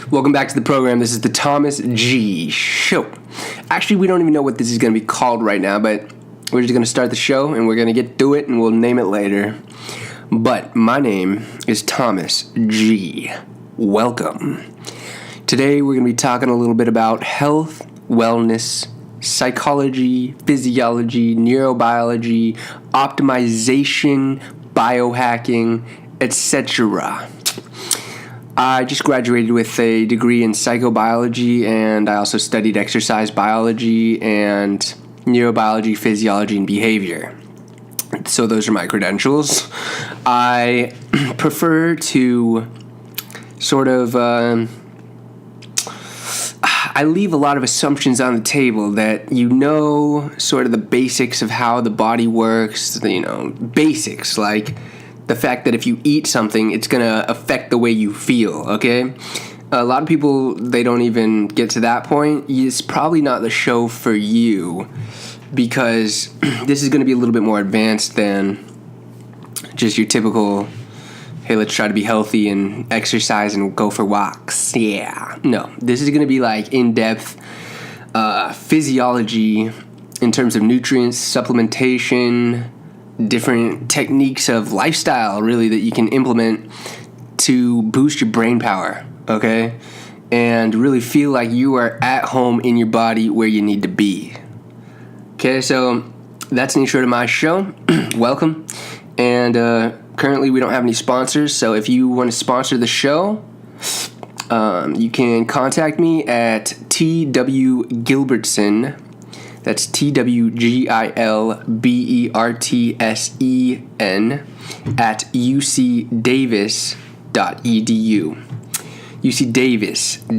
Welcome back to the program. This is the Thomas G. Show. Actually, we don't even know what this is going to be called right now, but we're just going to start the show, and we're going to get through it, and we'll name it later. But my name is Thomas G. Welcome. Today, we're going to be talking a little bit about health, wellness, psychology, physiology, neurobiology, optimization, biohacking, etc. I just graduated with a degree in psychobiohackers, and I also studied exercise biology and neurobiology, physiology, and behavior. So those are my credentials. I prefer to sort of I leave a lot of assumptions on the table that sort of the basics of how the body works, basics like the fact that if you eat something, it's going to affect the way you feel, okay? A lot of people, they don't even get to that point. It's probably not the show for you because this is going to be a little bit more advanced than just your typical, hey, let's try to be healthy and exercise and go for walks. Yeah. No, this is going to be like in-depth physiology in terms of nutrients, supplementation, different techniques of lifestyle, really, that you can implement to boost your brain power, okay? And really feel like you are at home in your body where you need to be. Okay, so that's the intro to my show. Welcome. And currently we don't have any sponsors, so if you want to sponsor the show, you can contact me at T.W. Gilbertson. That's TWGILBERTSEN at ucdavis.edu. ucdavis.edu.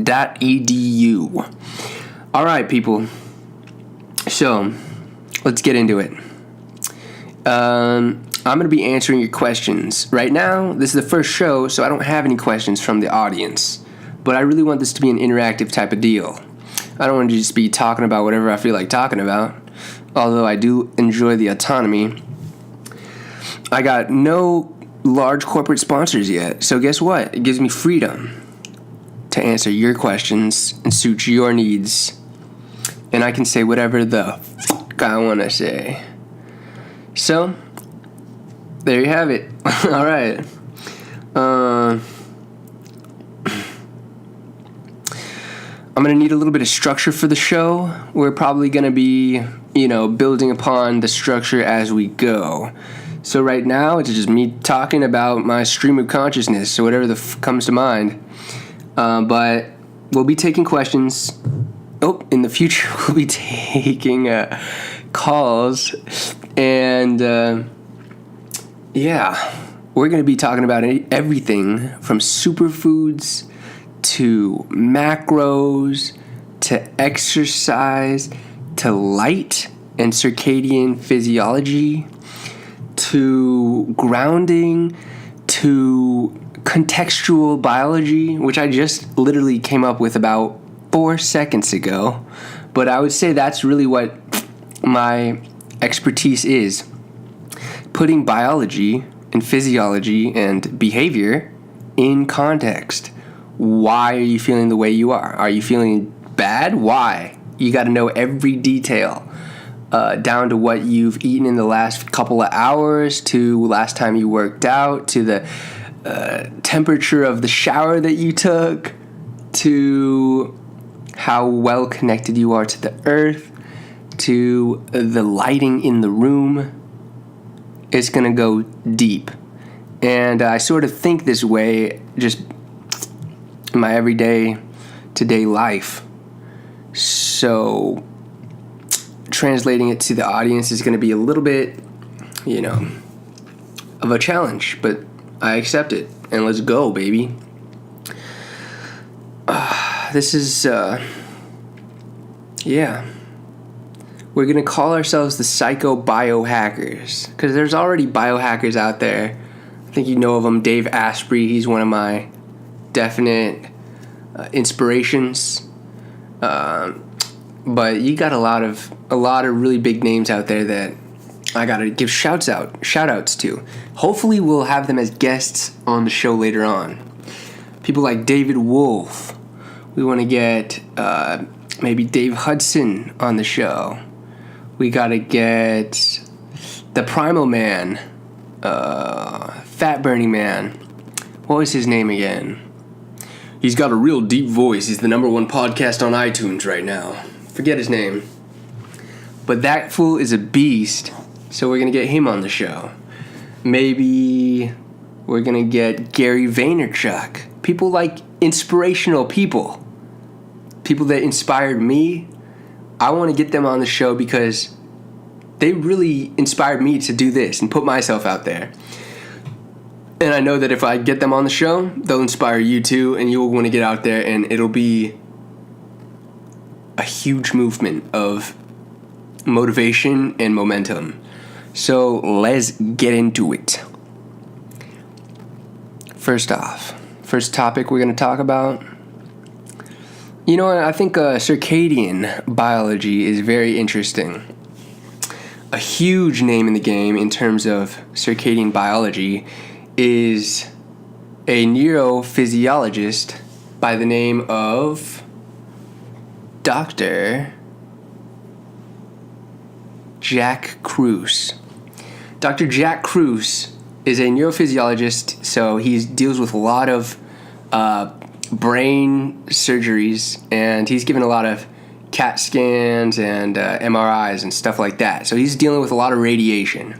All right, people. So let's get into it. I'm going to be answering your questions. Right now, this is the first show, so I don't have any questions from the audience. But I really want this to be an interactive type of deal. I don't want to just be talking about whatever I feel like talking about, although I do enjoy the autonomy. I got no large corporate sponsors yet, so guess what? It gives me freedom to answer your questions and suit your needs, and I can say whatever the fuck I want to say. So, there you have it. All right. I'm going to need a little bit of structure for the show. We're probably going to be, building upon the structure as we go. So right now, it's just me talking about my stream of consciousness, so whatever comes to mind. But we'll be taking questions. In the future, we'll be taking calls. And, we're going to be talking about everything from superfoods to macros, to exercise, to light and circadian physiology, to grounding, to contextual biology, which I just literally came up with about 4 seconds ago. But I would say that's really what my expertise is. Putting biology and physiology and behavior in context. Why are you feeling the way you are? Are you feeling bad? Why? You got to know every detail, down to what you've eaten in the last couple of hours, to last time you worked out, to the temperature of the shower that you took, to how well connected you are to the earth, to the lighting in the room. It's going to go deep. And I sort of think this way just in my everyday today life. So translating it to the audience is going to be a little bit, of a challenge, but I accept it. And let's go, baby. This is, We're going to call ourselves the Psychobiohackers because there's already biohackers out there. I think you know of him, Dave Asprey. He's one of my definite inspirations. But you got a lot of really big names out there that I gotta give shout outs to. Hopefully we'll have them as guests on the show later on. People like David Wolf, We want to get maybe Dave Hudson on the show. We got to get the Primal Man, Fat Burning Man. What was his name again? He's got a real deep voice. He's the #1 podcast on iTunes right now. Forget his name. But that fool is a beast, so we're going to get him on the show. Maybe we're going to get Gary Vaynerchuk. People like inspirational people. People that inspired me. I want to get them on the show because they really inspired me to do this and put myself out there. And I know that if I get them on the show, they'll inspire you too, and you will want to get out there, and it'll be a huge movement of motivation and momentum. So let's get into it. First first topic we're going to talk about. You know, I think circadian biology is very interesting. A huge name in the game in terms of circadian biology is a neurophysiologist by the name of Dr. Jack Kruse. Dr. Jack Kruse is a neurophysiologist, so he deals with a lot of brain surgeries, and he's given a lot of CAT scans and MRIs and stuff like that. So he's dealing with a lot of radiation.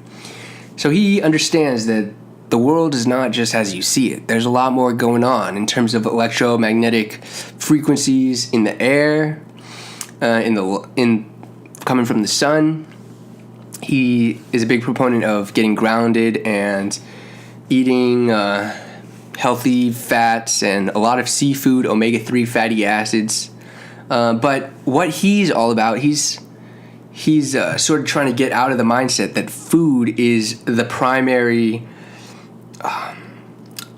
So he understands that the world is not just as you see it. There's a lot more going on in terms of electromagnetic frequencies in the air, in coming from the sun. He is a big proponent of getting grounded and eating healthy fats and a lot of seafood, omega-3 fatty acids. But what he's all about, he's sort of trying to get out of the mindset that food is the primary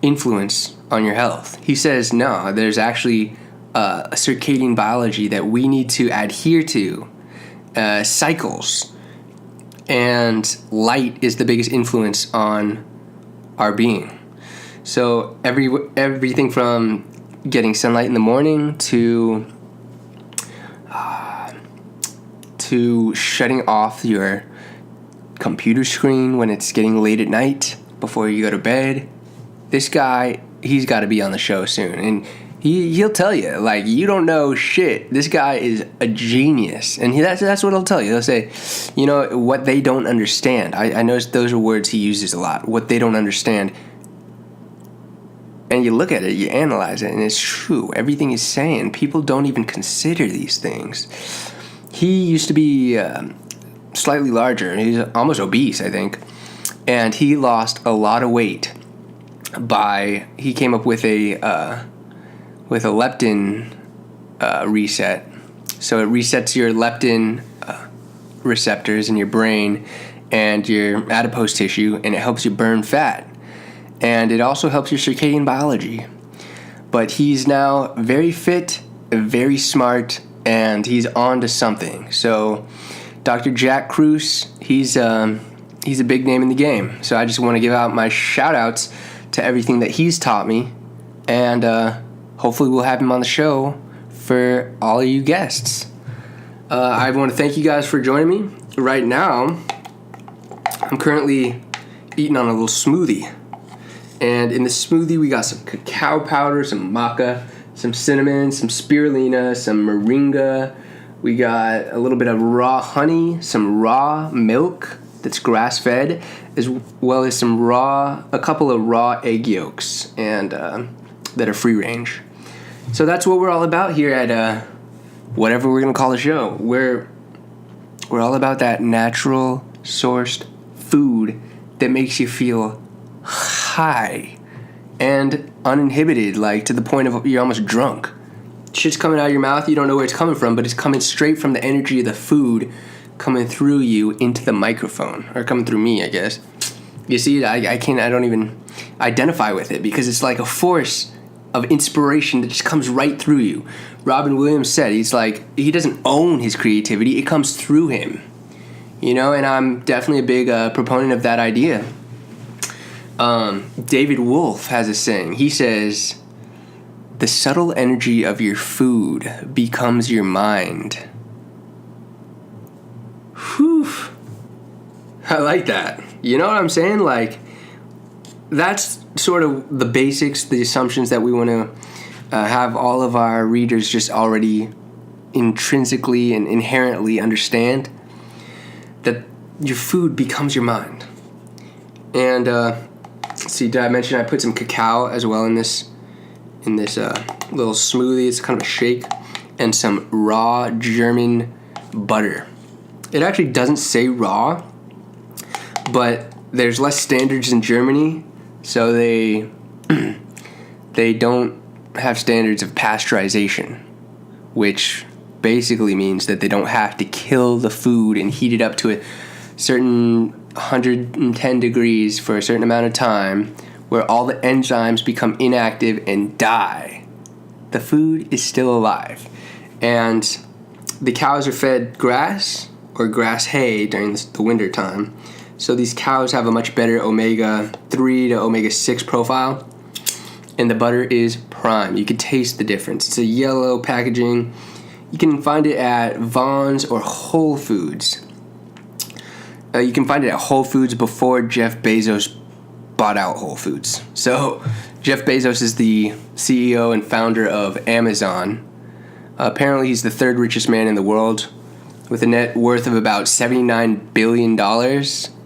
influence on your health. He says, no, there's actually a circadian biology that we need to adhere to, cycles. And light is the biggest influence on our being. So everything from getting sunlight in the morning to shutting off your computer screen when it's getting late at night before you go to bed. This guy, he's got to be on the show soon. And he'll tell you, like, you don't know shit. This guy is a genius. And that's what he'll tell you. He'll say, you know, what they don't understand. I noticed those are words he uses a lot. What they don't understand. And you look at it, you analyze it, and it's true. Everything he's saying, people don't even consider these things. He used to be slightly larger. He's almost obese, I think. And he lost a lot of weight he came up with a leptin reset. So it resets your leptin receptors in your brain and your adipose tissue, and it helps you burn fat. And it also helps your circadian biology. But he's now very fit, very smart, and he's on to something. So Dr. Jack Kruse, he's a big name in the game. So I just want to give out my shout-outs to everything that he's taught me, and hopefully we'll have him on the show for all of you guests. I want to thank you guys for joining me. Right now, I'm currently eating on a little smoothie. And in the smoothie, we got some cacao powder, some maca, some cinnamon, some spirulina, some moringa. We got a little bit of raw honey, some raw milk that's grass-fed, as well as a couple of raw egg yolks and that are free-range. So that's what we're all about here at whatever we're gonna call the show. We're all about that natural sourced food that makes you feel high and uninhibited, like to the point of you're almost drunk. Shit's coming out of your mouth, you don't know where it's coming from, but it's coming straight from the energy of the food coming through you into the microphone, or coming through me, I guess. You see, I don't even identify with it because it's like a force of inspiration that just comes right through you. Robin Williams said, he doesn't own his creativity, it comes through him. You know, and I'm definitely a big proponent of that idea. David Wolf has a saying. He says, The subtle energy of your food becomes your mind. Whew. I like that. You know what I'm saying? Like, that's sort of the basics, the assumptions that we want to have all of our readers just already intrinsically and inherently understand, that your food becomes your mind. And let's see, did I mention I put some cacao as well in this little smoothie? It's kind of a shake, and some raw German butter. It actually doesn't say raw, but there's less standards in Germany, so they don't have standards of pasteurization, which basically means that they don't have to kill the food and heat it up to a certain 110 degrees for a certain amount of time, where all the enzymes become inactive and die. The food is still alive. And the cows are fed grass or grass hay during the winter time. So these cows have a much better omega-3 to omega-6 profile. And the butter is prime. You can taste the difference. It's a yellow packaging. You can find it at Vons or Whole Foods. You can find it at Whole Foods before Jeff Bezos bought out Whole Foods. So Jeff Bezos is the CEO and founder of Amazon. Apparently he's the third richest man in the world with a net worth of about $79 billion.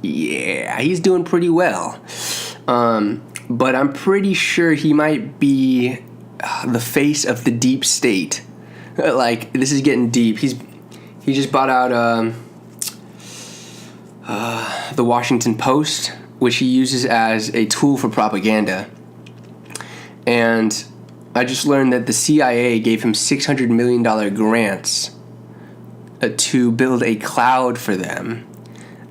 Yeah, he's doing pretty well. But I'm pretty sure he might be the face of the deep state. Like, this is getting deep. He just bought out the Washington Post, which he uses as a tool for propaganda. And I just learned that the CIA gave him $600 million grants to build a cloud for them,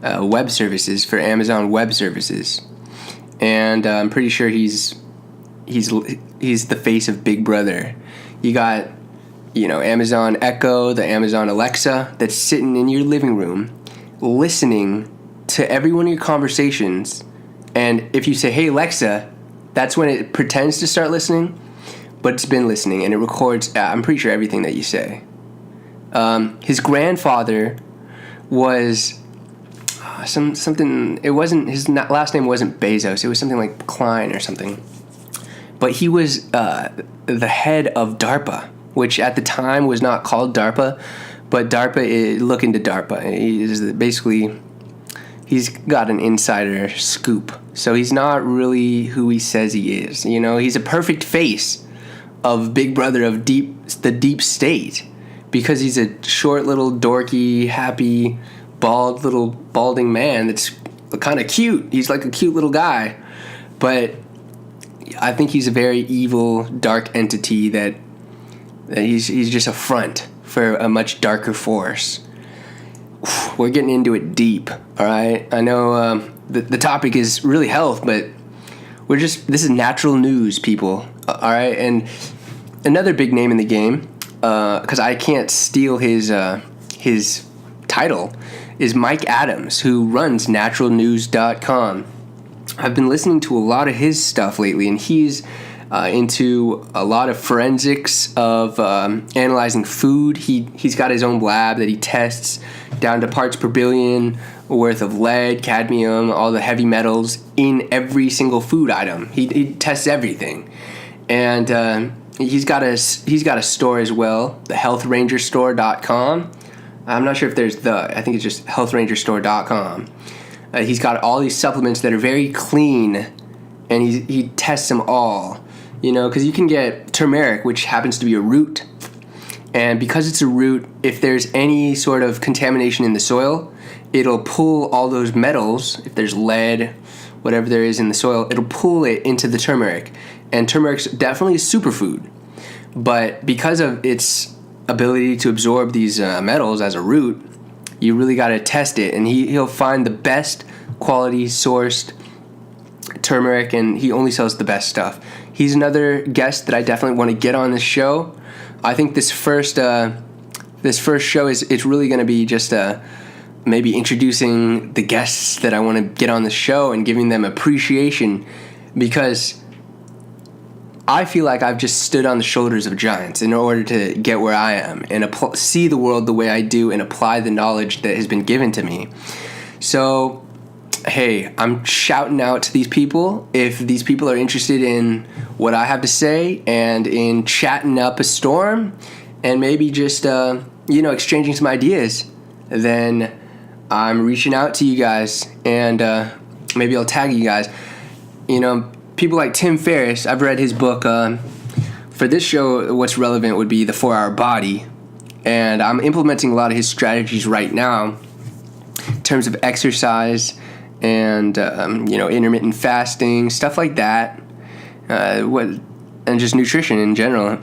web services for Amazon Web Services. And I'm pretty sure he's the face of Big Brother. You got, Amazon Echo, the Amazon Alexa, that's sitting in your living room, listening to every one of your conversations. And if you say, "Hey Alexa," that's when it pretends to start listening, but it's been listening, and it records, I'm pretty sure, everything that you say. His grandfather was something. It wasn't, his last name wasn't Bezos. It was something like Klein or something. But he was the head of DARPA, which at the time was not called DARPA, but DARPA, look into DARPA. He's got an insider scoop. So he's not really who he says he is. He's a perfect face of Big Brother, of the deep state, because he's a short little dorky, happy, balding man that's kind of cute. He's like a cute little guy, but I think he's a very evil, dark entity that he's just a front for a much darker force. We're getting into it deep, all right? I know the topic is really health, but this is natural news, people, all right? And another big name in the game, because I can't steal his title, is Mike Adams, who runs naturalnews.com. I've been listening to a lot of his stuff lately, and he's into a lot of forensics of analyzing food. He's got his own lab that he tests down to parts per billion worth of lead, cadmium, all the heavy metals in every single food item. He tests everything, and he's got a store as well, the healthrangerstore.com. I'm not sure if there's I think it's just healthrangerstore.com. He's got all these supplements that are very clean, and he tests them all. Because you can get turmeric, which happens to be a root, and because it's a root, if there's any sort of contamination in the soil, it'll pull all those metals. If there's lead, whatever there is in the soil, it'll pull it into the turmeric. And turmeric's definitely a superfood, but because of its ability to absorb these metals as a root, you really got to test it, and he'll find the best quality sourced turmeric, and he only sells the best stuff. He's another guest that I definitely want to get on this show. I think this first show it's really going to be just maybe introducing the guests that I want to get on the show and giving them appreciation, because I feel like I've just stood on the shoulders of giants in order to get where I am and see the world the way I do and apply the knowledge that has been given to me. So, hey, I'm shouting out to these people. If these people are interested in what I have to say and in chatting up a storm and maybe just, exchanging some ideas, then I'm reaching out to you guys, and maybe I'll tag you guys. People like Tim Ferriss, I've read his book. For this show, what's relevant would be the 4-Hour Body. And I'm implementing a lot of his strategies right now in terms of exercise and, intermittent fasting, stuff like that. And just nutrition in general.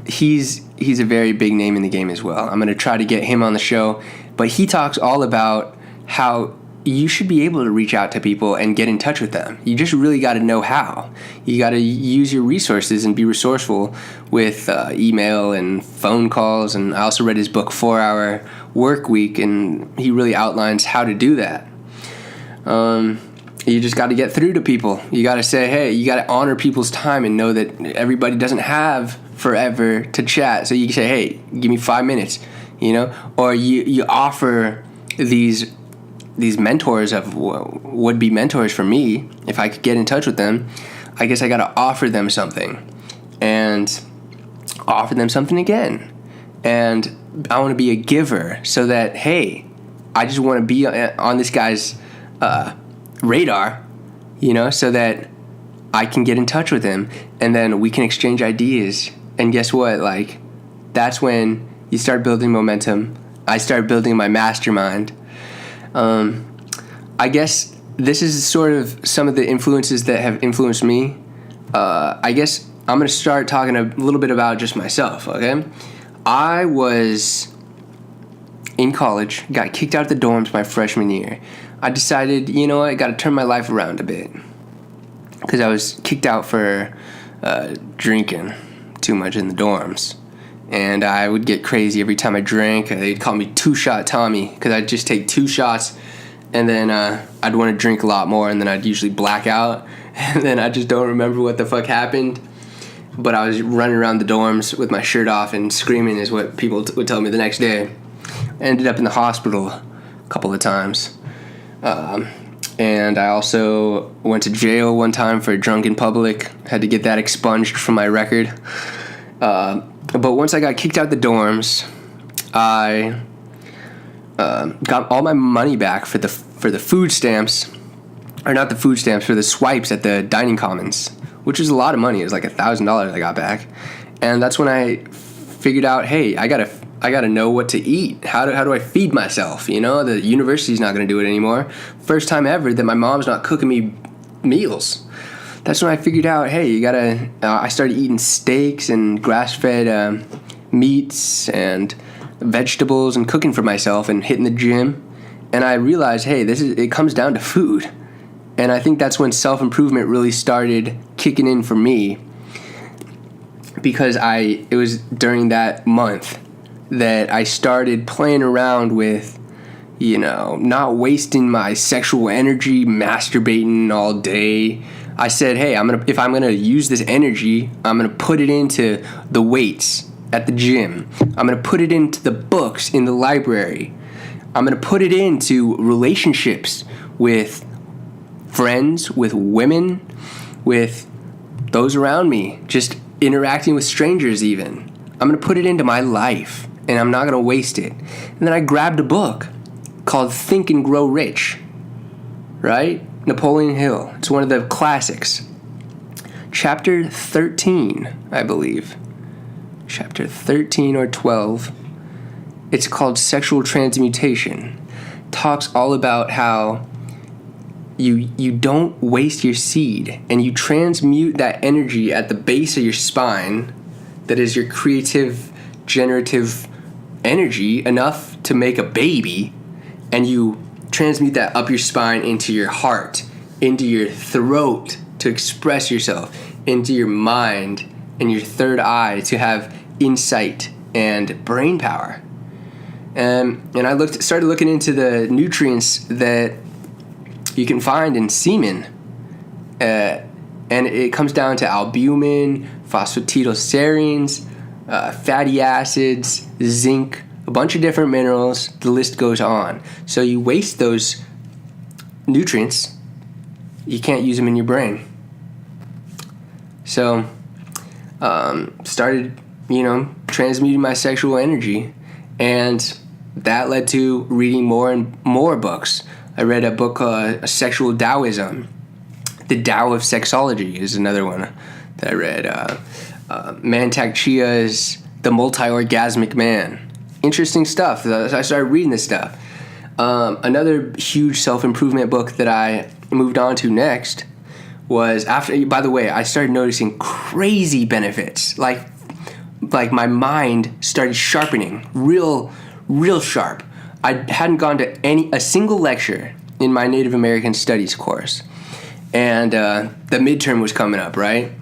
He's a very big name in the game as well. I'm going to try to get him on the show. But he talks all about how you should be able to reach out to people and get in touch with them. You just really got to know how. You got to use your resources and be resourceful with email and phone calls. And I also read his book, 4-Hour Work Week, and he really outlines how to do that. You just got to get through to people. You got to say, hey, you got to honor people's time and know that everybody doesn't have forever to chat. So you can say, hey, give me 5 minutes, or you offer these mentors of would be mentors for me. If I could get in touch with them, I guess I got to offer them something and offer them something again. And I want to be a giver so that, hey, I just want to be on this guy's radar, so that I can get in touch with him and then we can exchange ideas. And guess what? That's when you start building momentum. I start building my mastermind. I guess this is sort of some of the influences that have influenced me. I guess I'm going to start talking a little bit about just myself, okay? I was in college, got kicked out of the dorms my freshman year. I decided, I got to turn my life around a bit because I was kicked out for drinking too much in the dorms. And I would get crazy every time I drank. They'd call me 2-Shot Tommy because I'd just take 2 shots and then I'd want to drink a lot more and then I'd usually black out. And then I just don't remember what the fuck happened. But I was running around the dorms with my shirt off and screaming is what people would tell me the next day. I ended up in the hospital a couple of times. And I also went to jail one time for drunk in public. Had to get that expunged from my record. But once I got kicked out the dorms, I got all my money back for the food stamps, or not the food stamps, for the swipes at the dining commons, which was a lot of money. It was like $1,000 I got back, and that's when I figured out, hey, I gotta know what to eat. How do I feed myself? The university's not gonna do it anymore. First time ever that my mom's not cooking me meals. That's when I figured out, hey, I started eating steaks and grass-fed meats and vegetables and cooking for myself and hitting the gym. And I realized, hey, it comes down to food. And I think that's when self-improvement really started kicking in for me, because it was during that month that I started playing around with, not wasting my sexual energy masturbating all day. I said, hey, if I'm gonna use this energy, I'm gonna put it into the weights at the gym. I'm gonna put it into the books in the library. I'm gonna put it into relationships with friends, with women, with those around me, just interacting with strangers even. I'm gonna put it into my life, and I'm not gonna waste it. And then I grabbed a book called Think and Grow Rich, right? Napoleon Hill. It's one of the classics. Chapter 13, I believe. Chapter 13 or 12. It's called Sexual Transmutation. Talks all about how you don't waste your seed and you transmute that energy at the base of your spine, that is your creative, generative energy, enough to make a baby, and you transmute that up your spine into your heart, into your throat to express yourself, into your mind and your third eye to have insight and brain power. And I started looking into the nutrients that you can find in semen, and And it comes down to albumin, phosphatidylserines, fatty acids, zinc, a bunch of different minerals. The list goes on. So you waste those nutrients, you can't use them in your brain. So started, transmuting my sexual energy, and that led to reading more and more books. I read a book called Sexual Taoism. The Tao of Sexology is another one that I read. Mantak Chia's The Multi-Orgasmic Man. Interesting stuff. I started reading this stuff. Another huge self-improvement book that I moved on to next was after. By the way, I started noticing crazy benefits. Like my mind started sharpening, real sharp. I hadn't gone to a single lecture in my Native American Studies course, and the midterm was coming up, right?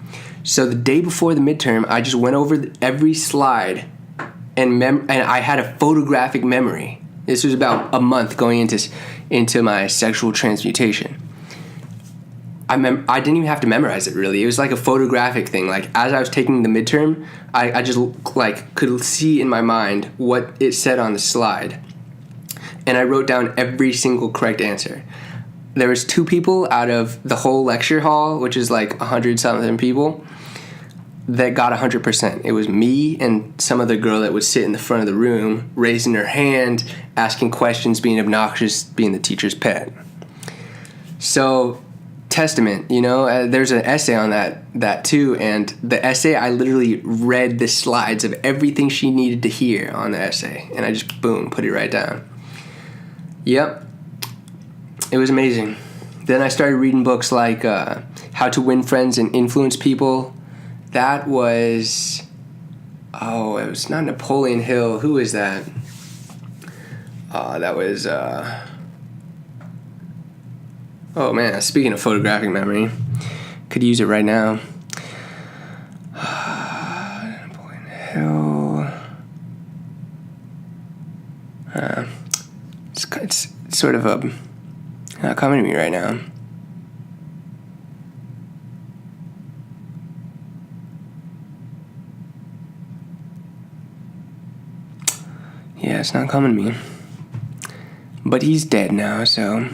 So the day before the midterm, I just went over every slide, and I had a photographic memory. This was about a month going into my sexual transmutation. I didn't even have to memorize it, really. It was like a photographic thing. Like, as I was taking the midterm, I just could see in my mind what it said on the slide. And I wrote down every single correct answer. There was 2 people out of the whole lecture hall, which is like 100-something people, that got 100%. It was me and some other girl that would sit in the front of the room, raising her hand, asking questions, being obnoxious, being the teacher's pet. So, testament, there's an essay on that too, and the essay, I literally read the slides of everything she needed to hear on the essay, and I just, boom, put it right down. Yep. It was amazing. Then I started reading books like How to Win Friends and Influence People. That was... Oh, it was not Napoleon Hill. Who is that? That was... Oh, man. Speaking of photographic memory, could use it right now. Napoleon Hill... It's sort of not coming to me right now. Yeah, it's not coming to me. But he's dead now, so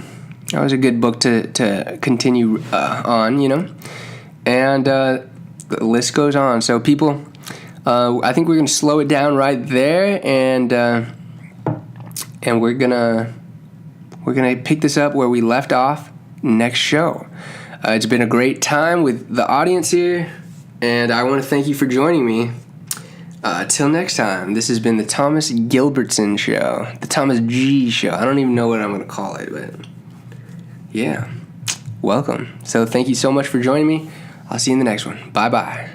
that was a good book to continue on, And the list goes on. So people, I think we're going to slow it down right there, and we're gonna pick this up where we left off next show. It's been a great time with the audience here, and I want to thank you for joining me. Till next time, this has been the Thomas Gilbertson Show, the Thomas G Show. I don't even know what I'm going to call it, but yeah, welcome. So thank you so much for joining me. I'll see you in the next one. Bye-bye.